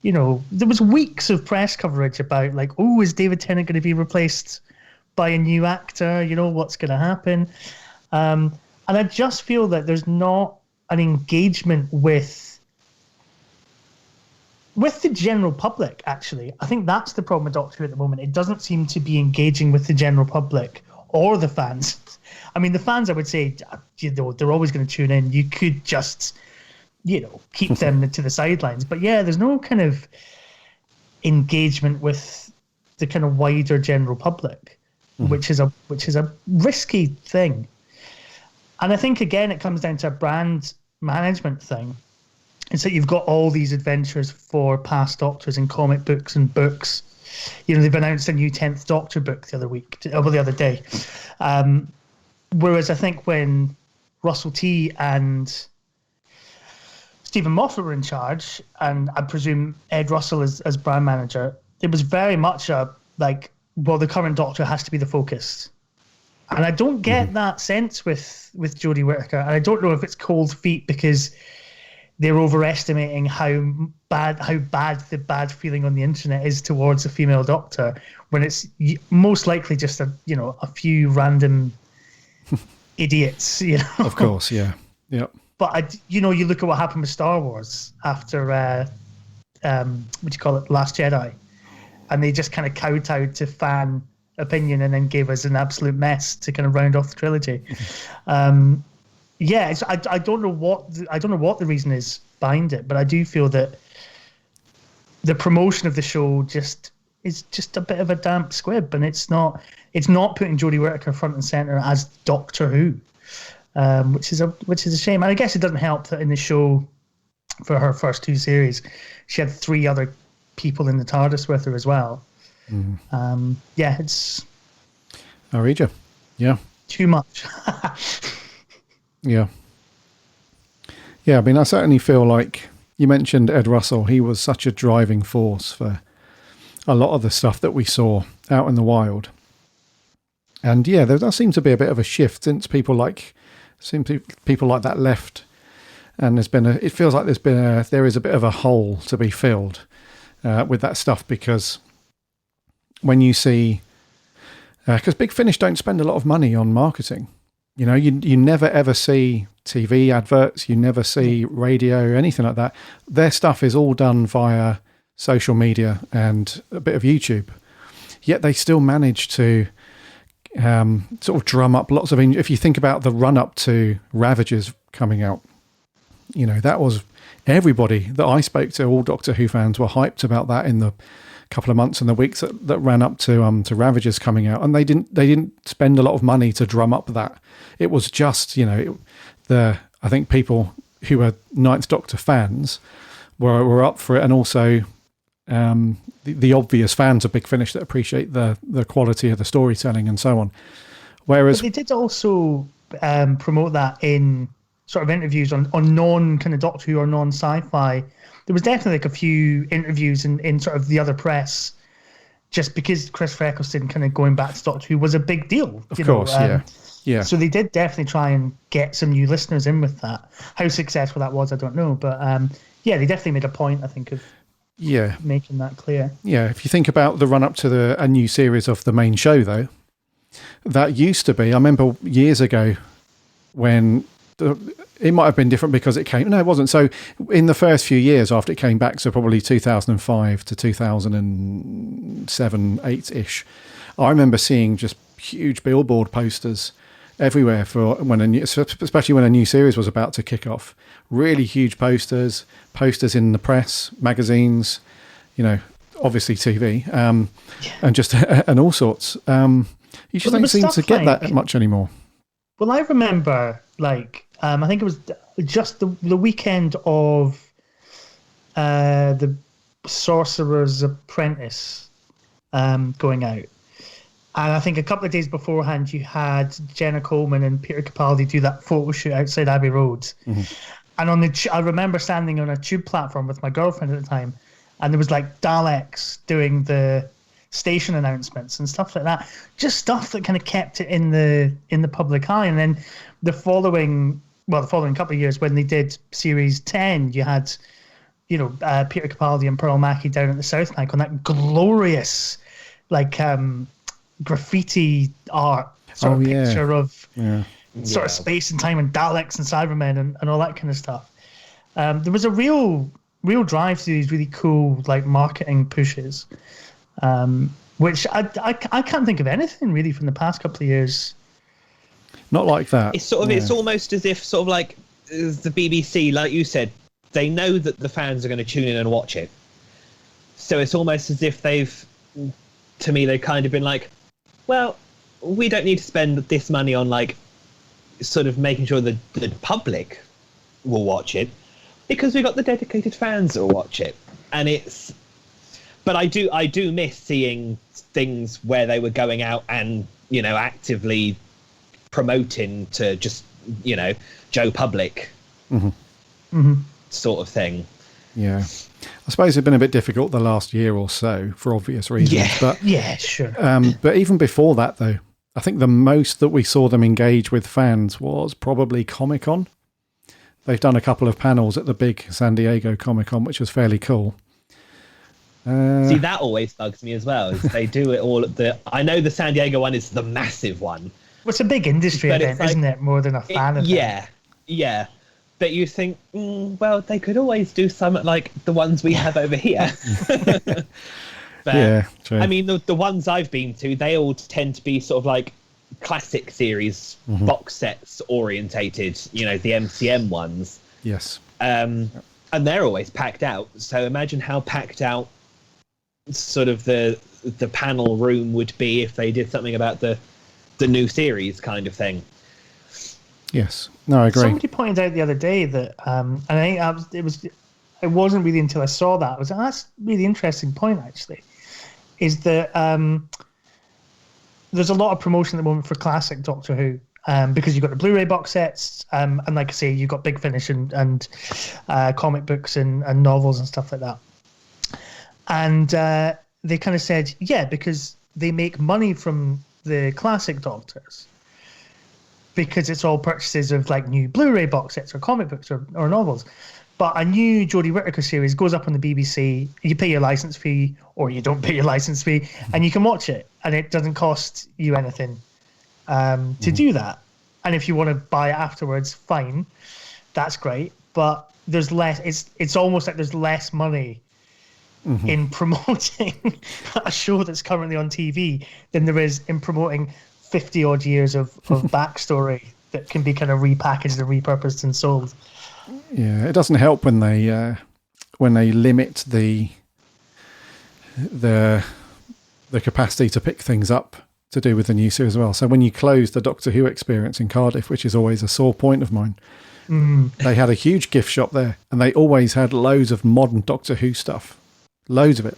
There was weeks of press coverage about is David Tennant going to be replaced by a new actor? What's going to happen? And I just feel that there's not an engagement with the general public, actually. I think that's the problem with Doctor Who at the moment. It doesn't seem to be engaging with the general public or the fans. I mean, the fans, I would say, they're always going to tune in. You could just, keep them to the sidelines. But yeah, there's no kind of engagement with the kind of wider general public, which is a risky thing. And I think, again, it comes down to a brand management thing. And so you've got all these adventures for past Doctors in comic books and books. They've announced a new 10th Doctor book the other day. Whereas I think when Russell T and Stephen Moffat were in charge, and I presume Ed Russell as brand manager, it was very much the current Doctor has to be the focus. And I don't get that sense with Jodie Whittaker. And I don't know if it's cold feet because they're overestimating how bad the bad feeling on the internet is towards a female Doctor, when it's most likely just a few random idiots. Of course, yeah, yep. But you look at what happened with Star Wars after Last Jedi, and they just kind of kowtowed to fan opinion and then gave us an absolute mess to kind of round off the trilogy. I don't know what the reason is behind it, but I do feel that the promotion of the show is just a bit of a damp squib, and it's not putting Jodie Whittaker front and center as Doctor Who, which is a shame. And I guess it doesn't help that in the show for her first two series, she had 3 other people in the TARDIS with her as well. It's. I read you. Yeah. Too much. Yeah. I mean, I certainly feel like you mentioned Ed Russell. He was such a driving force for a lot of the stuff that we saw out in the wild. And yeah, there does seem to be a bit of a shift since people like that left. And it feels like there is a bit of a hole to be filled with that stuff, because when you see, because Big Finish don't spend a lot of money on marketing. You never ever see TV adverts, you never see radio or anything like that. Their stuff is all done via social media and a bit of YouTube. Yet they still manage to sort of drum up lots of... If you think about the run-up to Ravagers coming out, that was everybody that I spoke to. All Doctor Who fans were hyped about that in the couple of months and the weeks that ran up to Ravagers coming out, and they didn't spend a lot of money to drum up that. It was just I think people who were Ninth Doctor fans were up for it, and also the obvious fans of Big Finish that appreciate the quality of the storytelling and so on. Whereas but they did also promote that in sort of interviews on non kind of Doctor Who or non sci-fi. There was definitely like a few interviews in sort of the other press, just because Chris Eccleston kind of going back to Doctor Who was a big deal. Of course, yeah. So they did definitely try and get some new listeners in with that. How successful that was, I don't know, but they definitely made a point, I think, of making that clear. Yeah, if you think about the run up to a new series of the main show, though, that used to be. I remember years ago when. It might have been different because it came. No, it wasn't. So in the first few years after it came back, so probably 2005 to 2007, 8-ish, I remember seeing just huge billboard posters everywhere for especially when a new series was about to kick off. Really huge posters in the press, magazines, obviously TV, and just and all sorts. You just don't seem to get that much anymore. Well, I remember I think it was just the weekend of the Sorcerer's Apprentice going out. And I think a couple of days beforehand, you had Jenna Coleman and Peter Capaldi do that photo shoot outside Abbey Road. Mm-hmm. And I remember standing on a tube platform with my girlfriend at the time, and there was Daleks doing the station announcements and stuff like that. Just stuff that kind of kept it in the public eye. And then the following couple of years when they did Series 10, you had, Peter Capaldi and Pearl Mackie down at the South Bank on that glorious, graffiti art sort of picture of sort of space and time and Daleks and Cybermen and all that kind of stuff. There was a real drive to these really cool, marketing pushes, which I can't think of anything really from the past couple of years. Not like that. It's it's almost as if the BBC, like you said, they know that the fans are going to tune in and watch it. So it's almost as if they've kind of been like, well, we don't need to spend this money on sort of making sure that the public will watch it, because we've got the dedicated fans that will watch it. And but I do miss seeing things where they were going out and, actively promoting to just Joe Public sort of thing. Yeah, I suppose it's been a bit difficult the last year or so for obvious reasons. But sure. But even before that, though, I think the most that we saw them engage with fans was probably Comic-Con. They've done a couple of panels at the big San Diego Comic-Con, which was fairly cool. See, that always bugs me as well. Is they do it all at I know the San Diego one is the massive one. Well, it's a big industry event, isn't it? More than a fan event. Yeah. But you think, well, they could always do some like the ones we have over here. But, yeah, true. I mean, the ones I've been to, they all tend to be sort of like classic series box sets orientated, the MCM ones. Yes. And they're always packed out. So imagine how packed out sort of the panel room would be if they did something about the new series kind of thing. Yes. No, I agree. Somebody pointed out the other day that, and I think it wasn't really until I saw that, that's a really interesting point actually, is that there's a lot of promotion at the moment for classic Doctor Who, because you've got the Blu-ray box sets, and like I say, you've got Big Finish and comic books and novels and stuff like that. And they kind of said, because they make money from the classic Doctors, because it's all purchases of like new Blu-ray box sets or comic books or novels. But a new Jodie Whittaker series goes up on the BBC, you pay your license fee or you don't pay your license fee, and you can watch it, and it doesn't cost you anything to do that. And if you want to buy it afterwards, fine, that's great. But there's less. It's almost like there's less money in promoting a show that's currently on TV than there is in promoting 50 odd years of backstory that can be kind of repackaged and repurposed and sold. Yeah, it doesn't help when they limit the capacity to pick things up to do with the new series as well. So when you close the Doctor Who experience in Cardiff, which is always a sore point of mine, they had a huge gift shop there, and they always had loads of modern Doctor Who stuff, loads of it,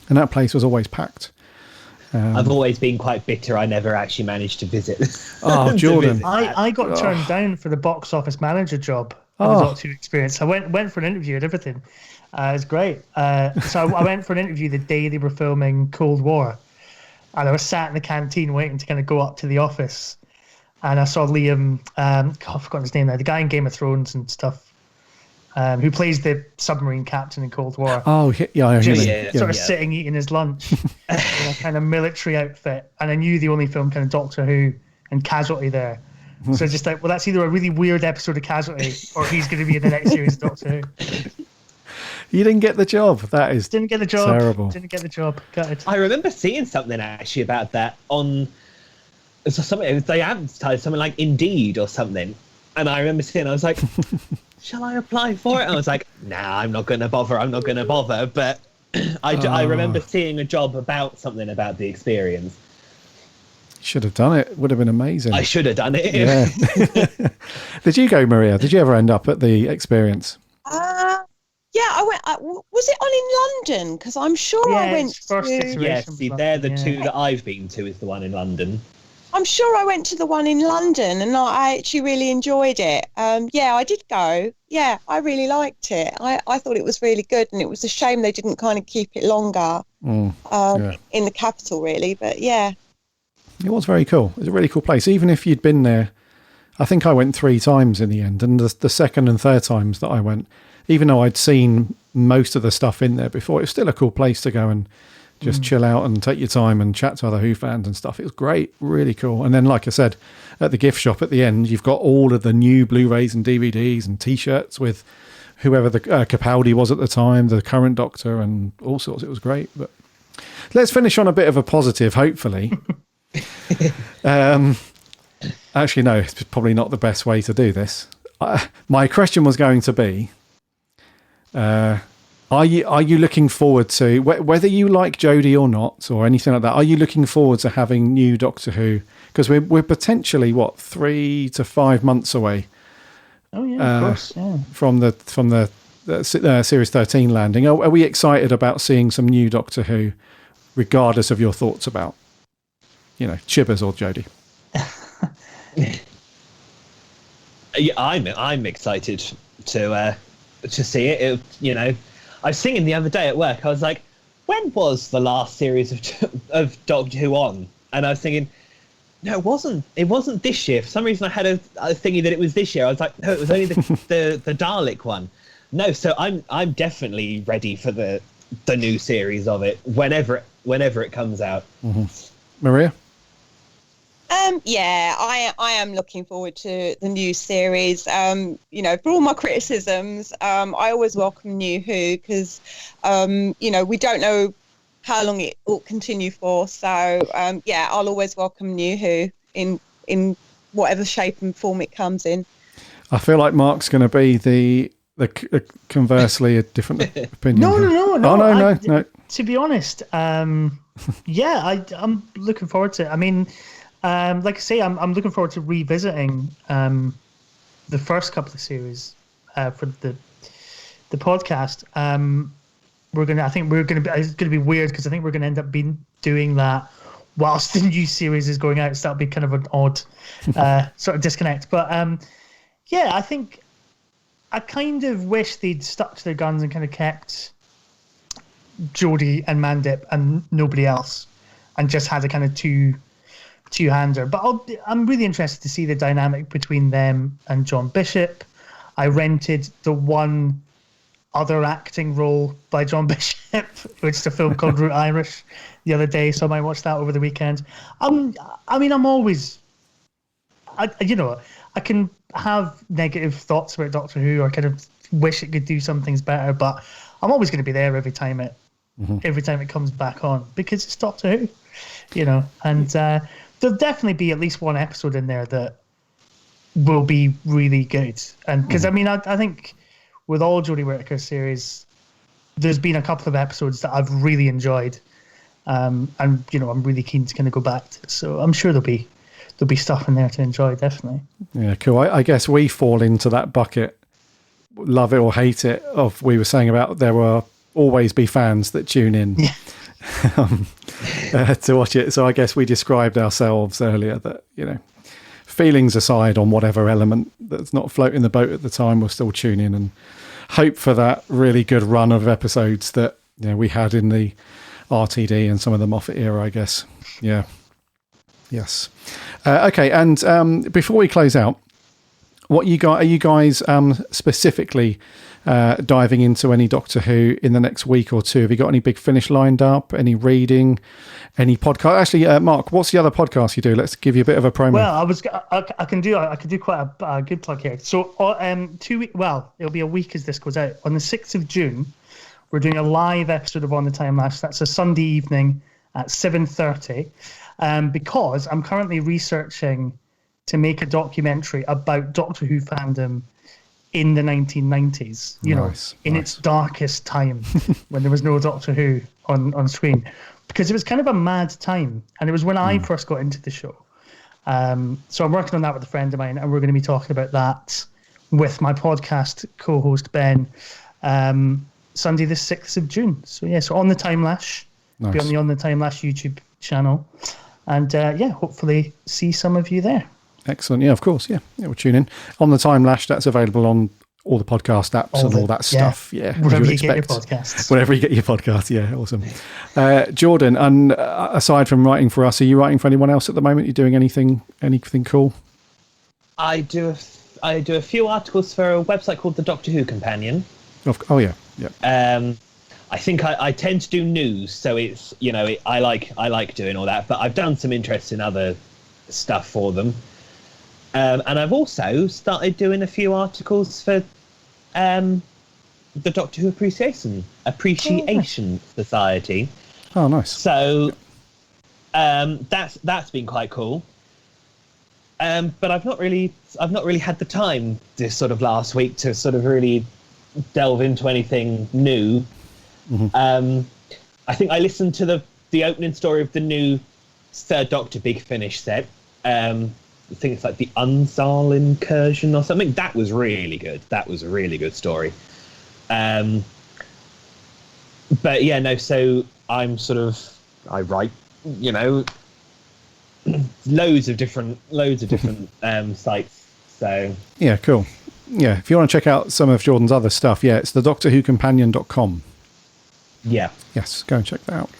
and that place was always packed. I've always been quite bitter. I never actually managed to visit. Oh, Jordan! I got turned down for the box office manager job. The Doctor Who experience. I went for an interview and everything. It was great. So I went for an interview the day they were filming Cold War, and I was sat in the canteen waiting to kind of go up to the office, and I saw Liam. I've forgotten his name now. The guy in Game of Thrones and stuff, who plays the submarine captain in Cold War. Oh, yeah, I just know. sort of sitting eating his lunch in a kind of military outfit, and I knew they only filmed kind of Doctor Who and Casualty there. So just like, well, that's either a really weird episode of Casualty or he's going to be in the next series of Doctor Who. You didn't get the job. That is didn't get the job. Terrible. Didn't get the job. Gutted. I remember seeing something actually about that on something. They advertised something like Indeed or something, and I remember seeing. I was like, "Shall I apply for it?" And I was like, "Nah, I'm not going to bother. I'm not going to bother." But I remember seeing a job about something about the experience. Should have done it. Would have been amazing. I should have done it. Yeah. Did you go, Maria? Did you ever end up at the experience? Yeah, I went. Was it on in London? Because I'm sure I went to. Yes, see, they're the two that I've been to. Is the one in London. I'm sure I went to the one in London, and I actually really enjoyed it. Yeah, I did go. Yeah, I really liked it. I thought it was really good, and it was a shame they didn't kind of keep it longer in the capital, really. But yeah. It was very cool. It was a really cool place. Even if you'd been there, I think I went 3 times in the end. And the second and third times that I went, even though I'd seen most of the stuff in there before, it was still a cool place to go and just chill out and take your time and chat to other Who fans and stuff. It was great, really cool. And then, like I said, at the gift shop at the end, you've got all of the new Blu-rays and DVDs and T-shirts with whoever the Capaldi was at the time, the current Doctor, and all sorts. It was great. But let's finish on a bit of a positive, hopefully. Actually, no, it's probably not the best way to do this. My question was going to be, are you looking forward to, whether you like Jodie or not, or anything like that, are you looking forward to having new Doctor Who? Because we're potentially, 3 to 5 months away. Oh yeah, of course. Yeah. From the Series 13 landing. Are we excited about seeing some new Doctor Who, regardless of your thoughts about, Chibbers or Jodie? Yeah, I'm excited to see it. I was thinking the other day at work. I was like, when was the last series of Doctor Who on? And I was thinking, no, it wasn't. It wasn't this year. For some reason, I had a thingy that it was this year. I was like, no, it was only the Dalek one. No, so I'm definitely ready for the new series of it whenever it comes out. Mm-hmm. Maria? Yeah, I am looking forward to the new series. For all my criticisms, I always welcome New Who because, we don't know how long it will continue for. So, I'll always welcome New Who in whatever shape and form it comes in. I feel like Mark's going to be the conversely a different opinion. No. No. To be honest, I'm looking forward to it. I mean, like I say, I'm looking forward to revisiting the first couple of series for the podcast. It's going to be weird because I think we're going to end up doing that whilst the new series is going out. So that'll be kind of an odd sort of disconnect. But I think I kind of wish they'd stuck to their guns and kind of kept Jodie and Mandip and nobody else, and just had a kind of two-hander. But I'm really interested to see the dynamic between them and John Bishop. I rented the one other acting role by John Bishop, which is a film called Route Irish, the other day, so I might watch that over the weekend. I'm always, I can have negative thoughts about Doctor Who or kind of wish it could do some things better, but I'm always going to be there every time it comes back on because it's Doctor Who, and there'll definitely be at least one episode in there that will be really good. And because I mean, I think with all Jodie Whittaker series, there's been a couple of episodes that I've really enjoyed, and you know, I'm really keen to kind of go back to. So I'm sure there'll be stuff in there to enjoy, definitely. Yeah, cool. I guess we fall into that bucket, love it or hate it. Of we were saying about there will always be fans that tune in to watch it. So I guess we described ourselves earlier that, you know, feelings aside on whatever element that's not floating the boat at the time, we'll still tune in and hope for that really good run of episodes that, you know, we had in the RTD and some of the Moffat era, I guess. Yeah. Yes. Okay. And before we close out, are you guys specifically diving into any Doctor Who in the next week or two? Have you got any Big Finish lined up? Any reading? Any podcast? Actually, Mark, what's the other podcast you do? Let's give you a bit of a promo. Well, I can do quite a good plug here. So 2 weeks. Well, it'll be a week as this goes out. On the 6th of June, we're doing a live episode of On the Time Lash. That's a Sunday evening at 7:30. Because I'm currently researching to make a documentary about Doctor Who fandom in the 1990s, you know, in its darkest time when there was no Doctor Who on screen. Because it was kind of a mad time, and it was when I first got into the show. So I'm working on that with a friend of mine, and we're going to be talking about that with my podcast co-host Ben Sunday the 6th of June. So yeah, so On the Time Lash, be on the On the Time Lash YouTube channel. And hopefully see some of you there. Excellent. Yeah, of course. Yeah, we'll tune in. On the Time Lash, that's available on all the podcast apps and all that stuff. Yeah, wherever you get your podcasts. Wherever you get your podcasts. Yeah, awesome. Jordan, and aside from writing for us, are you writing for anyone else at the moment? You doing anything cool? I do a few articles for a website called the Doctor Who Companion. Oh yeah. I think I tend to do news, so it's, you know, I like doing all that. But I've done some interesting other stuff for them, and I've also started doing a few articles for the Doctor Who Appreciation Society. Oh, nice. So that's been quite cool. But I've not really had the time this sort of last week to sort of really delve into anything new. Mm-hmm. I think I listened to the opening story of the new Third Doctor Big Finish set. I think it's like the Unzal Incursion or something. That was really good. That was a really good story. But yeah, no. So I write, you know, loads of different sites. So yeah, cool. Yeah, if you want to check out some of Jordan's other stuff, yeah, it's the DoctorWhoCompanion.com. Yeah. Yes, go and check that out.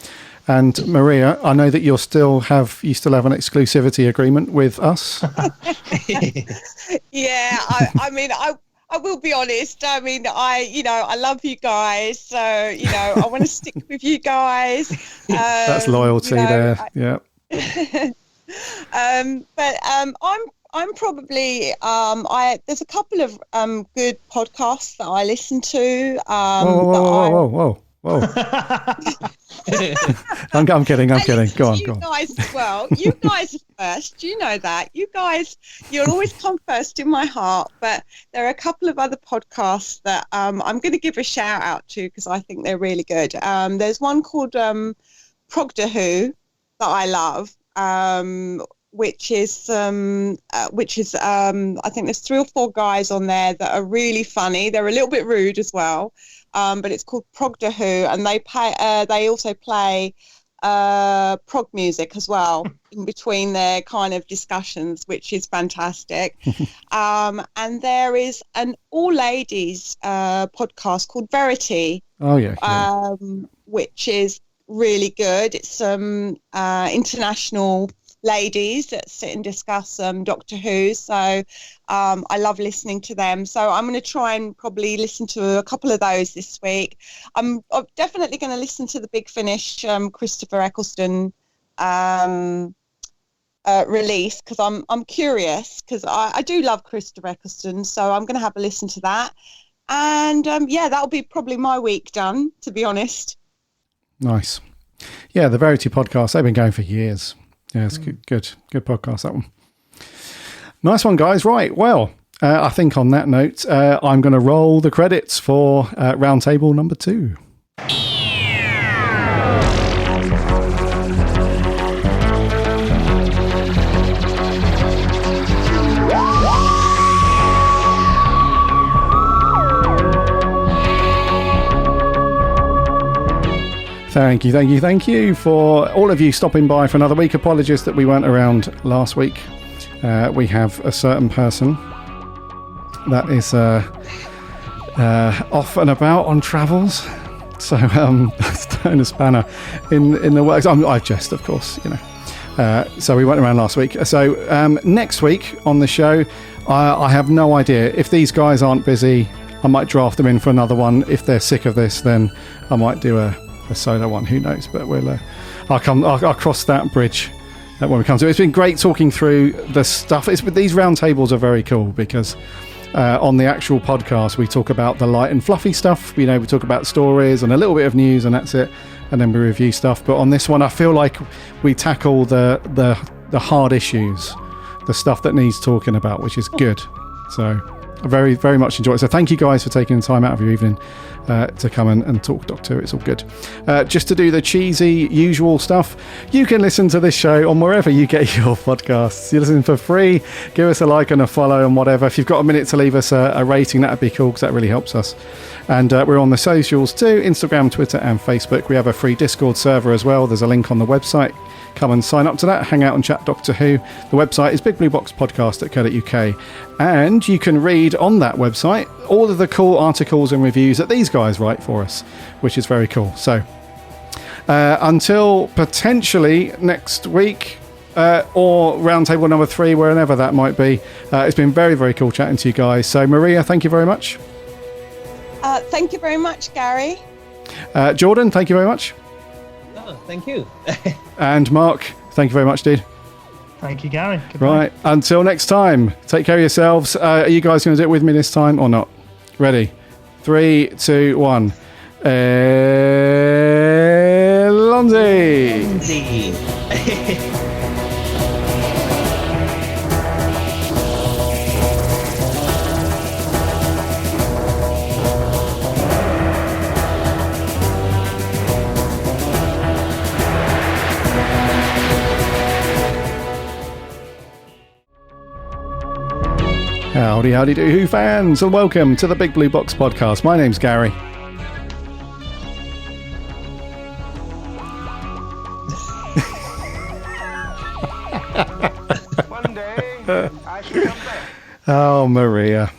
And Maria, I know that you still have an exclusivity agreement with us. Yeah, I will be honest. I mean, I love you guys, so you know, I want to stick with you guys. That's loyalty there. Yeah. But I'm probably there's a couple of good podcasts that I listen to. Whoa. I'm kidding. Go on. You guys as well. You guys are first. You know that. You'll always come first in my heart. But there are a couple of other podcasts that I'm going to give a shout out to because I think they're really good. There's one called Progder Who that I love. Which is I think there's 3 or 4 guys on there that are really funny. They're a little bit rude as well, but it's called Progder Who, and they also play prog music as well in between their kind of discussions, which is fantastic. And there is an all ladies podcast called Verity. Oh yeah. Which is really good. It's some international ladies that sit and discuss Doctor Who, so I love listening to them. So I'm going to try and probably listen to a couple of those this week. I'm definitely going to listen to the Big Finish Christopher Eccleston release because I'm curious because I do love Christopher Eccleston, so I'm going to have a listen to that. And that'll be probably my week done, to be honest. Nice. Yeah, the Verity podcast, they've been going for years. Yeah, it's good podcast, that one. Nice one, guys. Right. Well, I think on that note, I'm going to roll the credits for roundtable number 2. Thank you for all of you stopping by for another week. Apologies that we weren't around last week. We have a certain person that is off and about on travels, so throwing a spanner in the works. I jest, of course, you know. So we weren't around last week. So next week on the show, I have no idea. If these guys aren't busy, I might draft them in for another one. If they're sick of this, then I might do a solo one. Who knows? But I'll cross that bridge when we come to it. It's been great talking through the stuff. These roundtables are very cool because on the actual podcast we talk about the light and fluffy stuff. You know, we talk about stories and a little bit of news, and that's it. And then we review stuff. But on this one, I feel like we tackle the hard issues, the stuff that needs talking about, which is good. So I very, very much enjoy it. So thank you guys for taking the time out of your evening to come and talk Doctor Who. It's all good. Just to do the cheesy usual stuff, you can listen to this show on wherever you get your podcasts. You listen for free. Give us a like and a follow and whatever. If you've got a minute to leave us a rating, that'd be cool because that really helps us. And we're on the socials too, Instagram, Twitter and Facebook. We have a free Discord server as well. There's a link on the website. Come and sign up to that. Hang out and chat Doctor Who. The website is bigblueboxpodcast.co.uk. And you can read on that website all of the cool articles and reviews that these guys write for us, which is very cool. So until potentially next week or roundtable number 3, wherever that might be, it's been very, very cool chatting to you guys. So Maria, thank you very much. Thank you very much, Gary. Jordan, thank you very much. Oh, thank you. And Mark, thank you very much, dude. Thank you, Gary. Goodbye. Right, until next time, take care of yourselves. Are you guys going to do it with me this time or not? Ready? 3, 2, 1. Allons-y. Howdy do Who fans, and welcome to the Big Blue Box podcast. My name's Gary. One day I shall come back. Oh, Maria.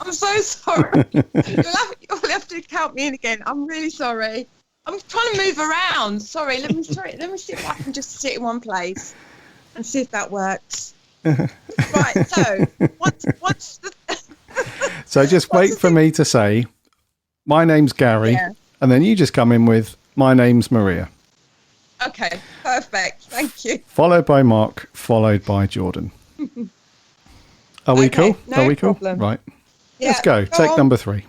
I'm so sorry. You'll have to count me in again. I'm really sorry. I'm trying to move around. Sorry. Let me see if I can just sit in one place and see if that works. Right. So what's the? So just wait for me to say, my name's Gary, and then you just come in with, my name's Maria. Okay. Perfect. Thank you. Followed by Mark, followed by Jordan. Are we cool? No Are we cool? problem. Right. Yeah, Let's go. Take on. number 3.